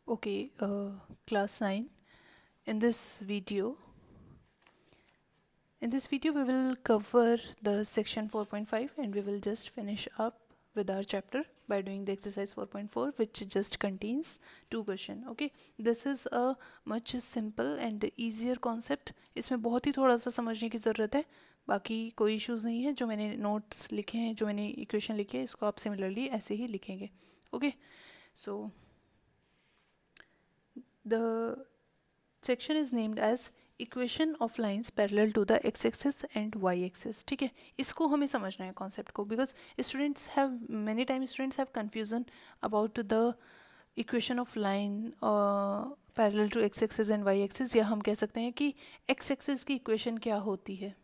Okay, class 9. In this video, we will cover the section 4.5 and we will just finish up with our chapter by doing the exercise 4.4, which just contains 2 question. Okay, this is a much simple and easier concept. इसमें बहुत ही थोड़ा सा समझने की ज़रूरत है, बाकी कोई इश्यूज़ नहीं है. जो मैंने नोट्स लिखे हैं, जो मैंने इक्वेशन लिखे हैं, इसको आप सिमिलरली ऐसे ही लिखेंगे. Okay, so the section is named as equation of lines parallel to the x-axis and y-axis. ठीक है, इसको हमें समझना है कॉन्सेप्ट को, because students have many times students have confusion about the equation of line parallel to x-axis and y-axis, या हम कह सकते हैं कि x-axis की इक्वेशन क्या होती है.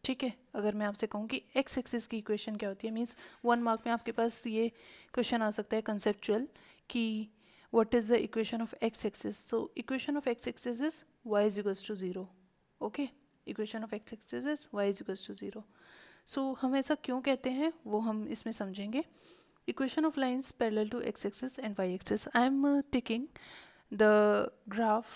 ठीक है, अगर मैं आपसे कहूँ कि एक्स एक्सिस की इक्वेशन क्या होती है, मीन्स 1 मार्क में आपके पास ये क्वेश्चन आ सकता है कंसेप्चुअल कि what is the equation of x-axis. So equation of x-axis is y is equals to 0. Okay, equation of x-axis is y is equals to 0. So हम ऐसा क्यों कहते हैं वो हम इसमें समझेंगे. Equation of lines parallel to x-axis and y-axis. I am taking the graph.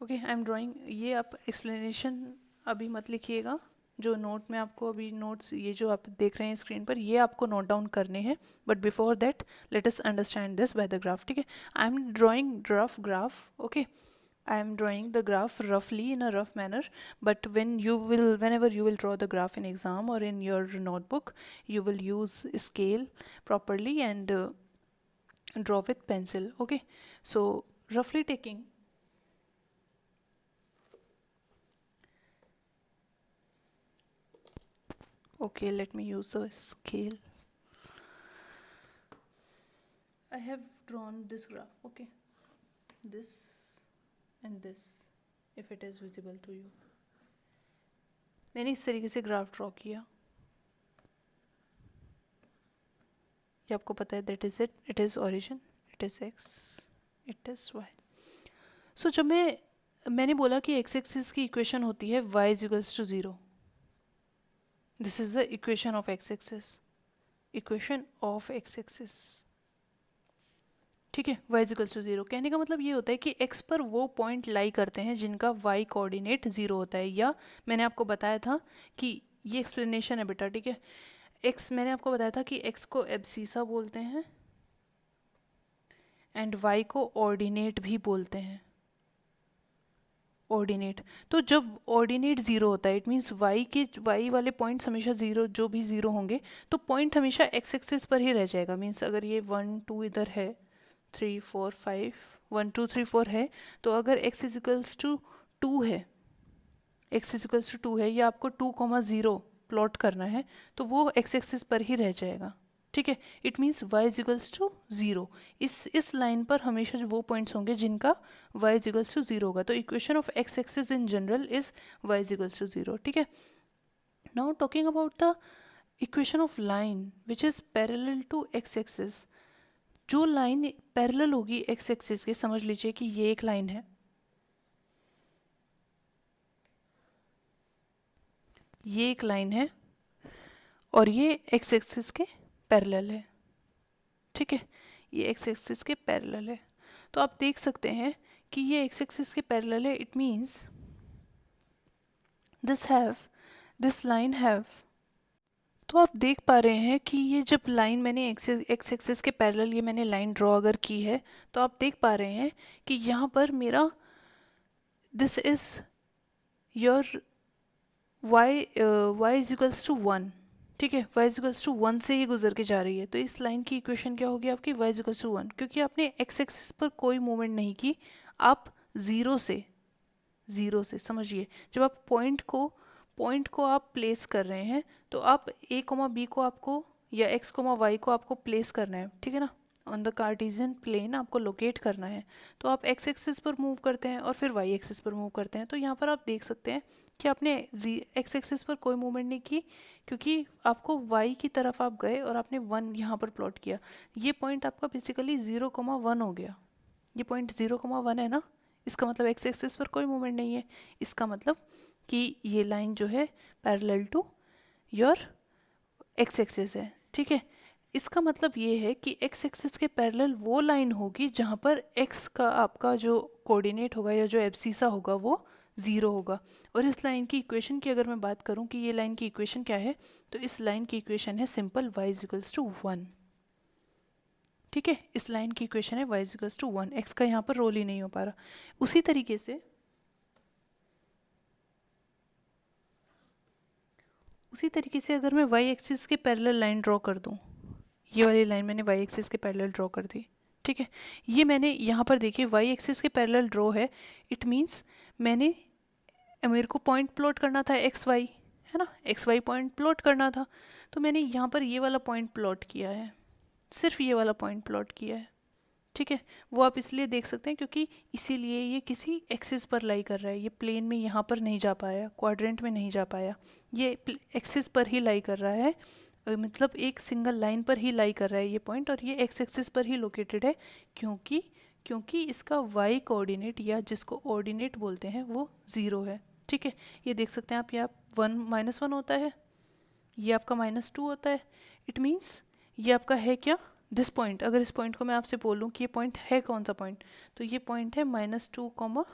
Okay, I am drawing. ये आप explanation अभी मत लिखिएगा. जो नोट में आपको अभी नोट्स ये जो आप देख रहे हैं स्क्रीन पर, ये आपको नोट डाउन करने हैं. But before that let us understand this by the graph. ठीक है, I am drawing rough graph. Okay, I am drawing the graph roughly in a rough manner, but whenever you will draw the graph in exam or in your notebook, you will use scale properly and draw with pencil. Okay, so roughly taking, okay, let me use the scale. I have drawn this graph. Okay, this and this, if it is visible to you. मैंने इस तरीके से graph draw किया. ये आपको पता है that is it is origin, it is X, it is Y. So जब मैंने बोला कि एक्स एक्सिस की इक्वेशन होती है Y is equals to 0. This is the equation of X axis, equation of X axis. ठीक है, y इज इक्वल्स टू 0 कहने का मतलब ये होता है कि x पर वो पॉइंट लाई करते हैं जिनका y कोऑर्डिनेट 0 होता है. या मैंने आपको बताया था कि ये एक्सप्लेनेशन है बेटा. ठीक है, x मैंने आपको बताया था कि x को एब्सीसा बोलते हैं एंड y को ऑर्डिनेट भी बोलते हैं. ऑर्डिनेट, तो जब ऑर्डिनेट 0 होता है इट मीन्स y वाले पॉइंट्स हमेशा 0, जो भी 0 होंगे तो पॉइंट हमेशा एक्स एक्सिस पर ही रह जाएगा. मीन्स अगर ये 1 2 इधर है, 3 4 5 1 2 3 4 है, तो अगर x इज इक्वल्स टू 2 है, x इज इक्वल्स टू 2 है, या आपको 2,0 प्लॉट करना है, तो वो एक्स एक्सिस पर ही रह जाएगा. ठीक है, it means y is equals to 0. इस लाइन पर हमेशा जो वो पॉइंट्स होंगे जिनका y इज इक्वल्स टू 0 होगा. तो equation of X axis in general is y is equals to 0. ठीक है, now talking about the equation of line which is parallel to X axis. जो लाइन पैरेलल होगी X axis के, समझ लीजिए कि ये एक लाइन है, ये एक लाइन है और ये एक्स एक्सिस के पैरेलल है. ठीक है, ये एक्स एक्सिस के पैरेलल है. तो आप देख सकते हैं कि ये एक्स एक्सिस के पैरेलल है. It means this line have, तो आप देख पा रहे हैं कि ये जब लाइन मैंने एक्स एक्सिस के पैरेलल ये मैंने लाइन ड्रॉ अगर की है, तो आप देख पा रहे हैं कि यहाँ पर मेरा this is your y is equals to 1. ठीक है, y इज इक्वल्स टू 1 से ही गुजर के जा रही है. तो इस लाइन की इक्वेशन क्या होगी आपकी, y इज इक्वल्स टू 1, क्योंकि आपने एक्स एक्सिस पर कोई मूवमेंट नहीं की. आप ज़ीरो से समझिए, जब आप पॉइंट को आप प्लेस कर रहे हैं, तो आप a कोमा b को आपको, या x कोमा y को आपको प्लेस करना है. ठीक है ना, ऑन द कार्टेशियन प्लेन आपको लोकेट करना है. तो आप एक्स एक्सिस पर मूव करते हैं और फिर वाई एक्सिस पर मूव करते हैं. तो यहाँ पर आप देख सकते हैं कि आपने एक्स एक्सिस पर कोई मूवमेंट नहीं की, क्योंकि आपको वाई की तरफ आप गए और आपने 1 यहाँ पर प्लॉट किया. ये पॉइंट आपका बेसिकली 0,1 हो गया. ये पॉइंट 0,1 है ना, इसका मतलब एक्स एक्सिस पर कोई मूवमेंट नहीं है. इसका मतलब कि ये लाइन जो है parallel to your X axis है. ठीक है, इसका मतलब ये है कि एक्स एक्सिस के पैरेलल वो लाइन होगी जहाँ पर एक्स का आपका जो कोऑर्डिनेट होगा या जो एब्सीसा होगा वो ज़ीरो होगा। और इस लाइन की इक्वेशन की अगर मैं बात करूँ कि ये लाइन की इक्वेशन क्या है, तो इस लाइन की इक्वेशन है simple y is equals to 1। ठीक है, इस लाइन की इक्वेशन है y is equals to 1। X का यहाँ पर रोल ही नहीं हो पा रहा। उसी तरीके से अगर मैं y एक्सिस के पैरेलल लाइन ड्रॉ कर दूँ, ये वाली लाइन मैंने y एक्सिस के पैरेलल ड्रॉ कर दी। ठीक है, ये मैंने यहाँ पर देखिए y एक्सिस के पैरेलल ड्रॉ है। इट मीन्स मेरे को पॉइंट प्लॉट करना था एक्स वाई, है ना, एक्स वाई पॉइंट प्लॉट करना था। तो मैंने यहाँ पर ये वाला पॉइंट प्लॉट किया है, सिर्फ ये वाला पॉइंट प्लॉट किया है। ठीक है, वो आप इसलिए देख सकते हैं क्योंकि इसीलिए ये किसी एक्सिस पर लाई कर रहा है। ये प्लेन में यहाँ पर नहीं जा पाया, क्वाड्रेंट में नहीं जा पाया, ये एक्सिस पर ही लाई कर रहा है। मतलब एक सिंगल लाइन पर ही लाई कर रहा है ये पॉइंट, और ये एक्स एक्सिस पर ही लोकेटेड है क्योंकि क्योंकि इसका वाई कोऑर्डिनेट या जिसको ऑर्डिनेट बोलते हैं वो ज़ीरो है। ठीक है, ये देख सकते हैं आप, यहाँ 1 - 1 होता है, ये आपका -2 होता है। इट मीन्स ये आपका है क्या, दिस पॉइंट। अगर इस पॉइंट को मैं आपसे बोलूँ कि ये पॉइंट है कौन सा पॉइंट, तो ये पॉइंट है -2,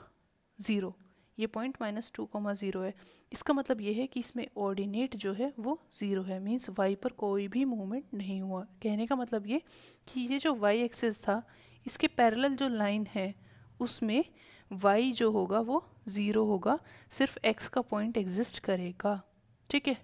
0। ये पॉइंट -2, 0 है। इसका मतलब ये है कि इसमें ऑर्डिनेट जो है वो 0 है। मीन्स वाई पर कोई भी मूवमेंट नहीं हुआ। कहने का मतलब ये कि ये जो वाई एक्सिस था, इसके पैरेलल जो लाइन है उसमें वाई जो होगा वो 0 होगा, सिर्फ एक्स का पॉइंट एग्जिस्ट करेगा। ठीक है,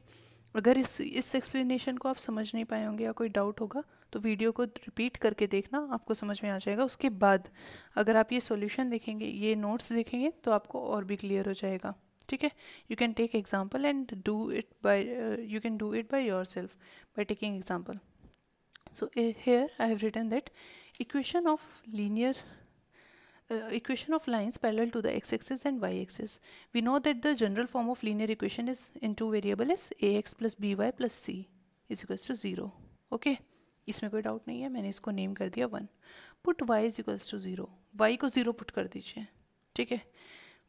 अगर इस एक्सप्लेनेशन को आप समझ नहीं पाए होंगे या कोई डाउट होगा तो वीडियो को रिपीट करके देखना, आपको समझ में आ जाएगा। उसके बाद अगर आप ये सॉल्यूशन देखेंगे, ये नोट्स देखेंगे, तो आपको और भी क्लियर हो जाएगा। ठीक है, you can take example and do it by you can do it by yourself by taking example. So here I have written that equation of linear equation of lines parallel to the x-axis and y-axis. We know that the general form of linear equation is in two variable is ax plus by plus c is equals to 0. Okay, इसमें कोई doubt नहीं है, मैंने इसको name कर दिया 1. Put y is equals to 0, y को 0 put कर दीजिए. ठीक है,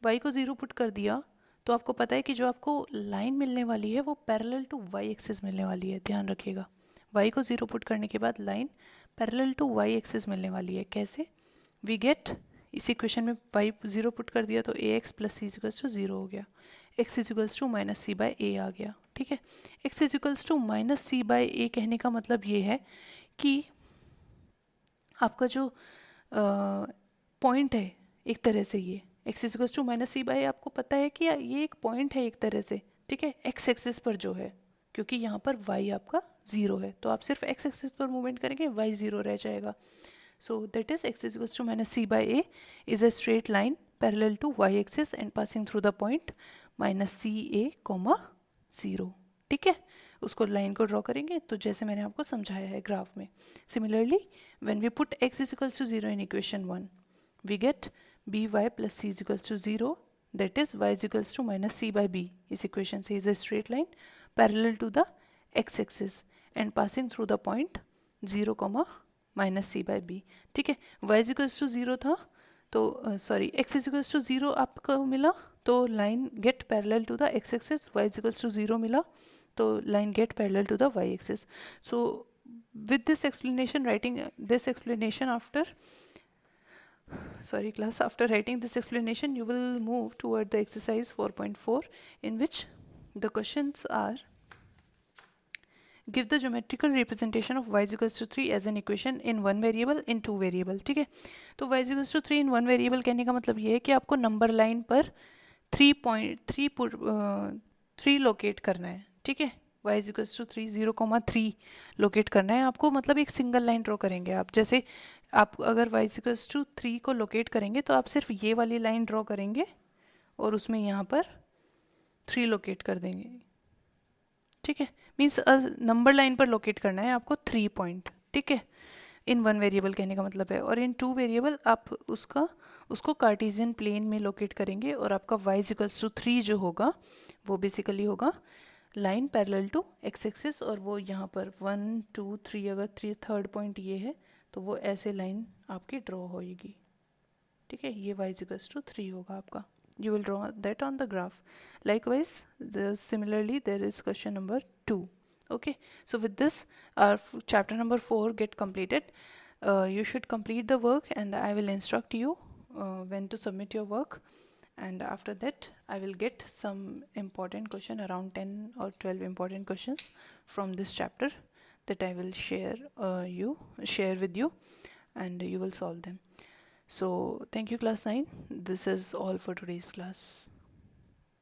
y को 0 पुट कर दिया तो आपको पता है कि जो आपको लाइन मिलने वाली है वो पैरेलल टू y एक्सिस मिलने वाली है. ध्यान रखिएगा, y को 0 पुट करने के बाद line parallel to y axis मिलने वाली है. कैसे? वी गेट, इस इक्वेशन में y 0 पुट कर दिया तो A X plus C equals to 0 हो गया, x इजिकल्स to minus C by A आ गया. ठीक है, x इजिकल्स to minus C by A कहने का मतलब ये है कि आपका जो पॉइंट है एक तरह से, ये x इजिकल्स to minus C by, आपको पता है कि ये एक पॉइंट है एक तरह से. ठीक है, x एक्सिस पर जो है, क्योंकि यहाँ पर y आपका 0 है तो आप सिर्फ x एक्सिस पर मूवमेंट करेंगे, y 0 रह जाएगा. So that is x is equals to minus c by a is a straight line parallel to y axis and passing through the point minus c a comma 0. ठीक है, उसको line को draw करेंगे तो जैसे मैंने आपको समझाया है ग्राफ में. Similarly, when we put x is equals to 0 in equation 1, we get by plus c is equals to 0. That is y is equals to minus c by b. इस equation से is a straight line parallel to the x axis and passing through the point 0 comma minus C by B. ठीक है, y is equals to 0 था तो sorry x is equals to 0 आपको मिला तो line get parallel to the x axis, y is equals to 0 मिला तो line get parallel to the y axis. So with this explanation, writing this explanation after sorry class, after writing this explanation you will move toward the exercise 4.4 in which the questions are give the geometrical representation of y is equals to 3 as an equation in one variable in two variable. ठीक है, तो y is equals to 3 in one variable कहने का मतलब ये है कि आपको नंबर लाइन पर 3 लोकेट करना है. ठीक है, y is equals to 3 0,3 locate करना है आपको. मतलब एक सिंगल लाइन ड्रॉ करेंगे आप. जैसे आप अगर y is equals to 3 को लोकेट करेंगे तो आप सिर्फ ये वाली लाइन ड्रॉ करेंगे और उसमें यहाँ पर 3 लोकेट कर देंगे. ठीक है, मीन्स नंबर लाइन पर लोकेट करना है आपको 3 पॉइंट. ठीक है, इन वन वेरिएबल कहने का मतलब है. और इन टू वेरिएबल आप उसको कार्टेशियन प्लेन में लोकेट करेंगे और आपका y इक्वल्स टू 3 जो होगा वो बेसिकली होगा line parallel to x axis. और वो यहाँ पर 1 2 3, अगर थर्ड पॉइंट ये है तो वो ऐसे लाइन आपकी ड्रॉ होएगी. ठीक है, ये y इक्वल्स टू 3 होगा आपका. You will draw that on the graph. Likewise, similarly there is question number 2. Okay, so with this, our chapter number 4 get completed. You should complete the work, and I will instruct you when to submit your work. And after that, I will get some important question, around 10 or 12 important questions from this chapter, that I will share with you, and you will solve them. So thank you, class 9. This is all for today's class.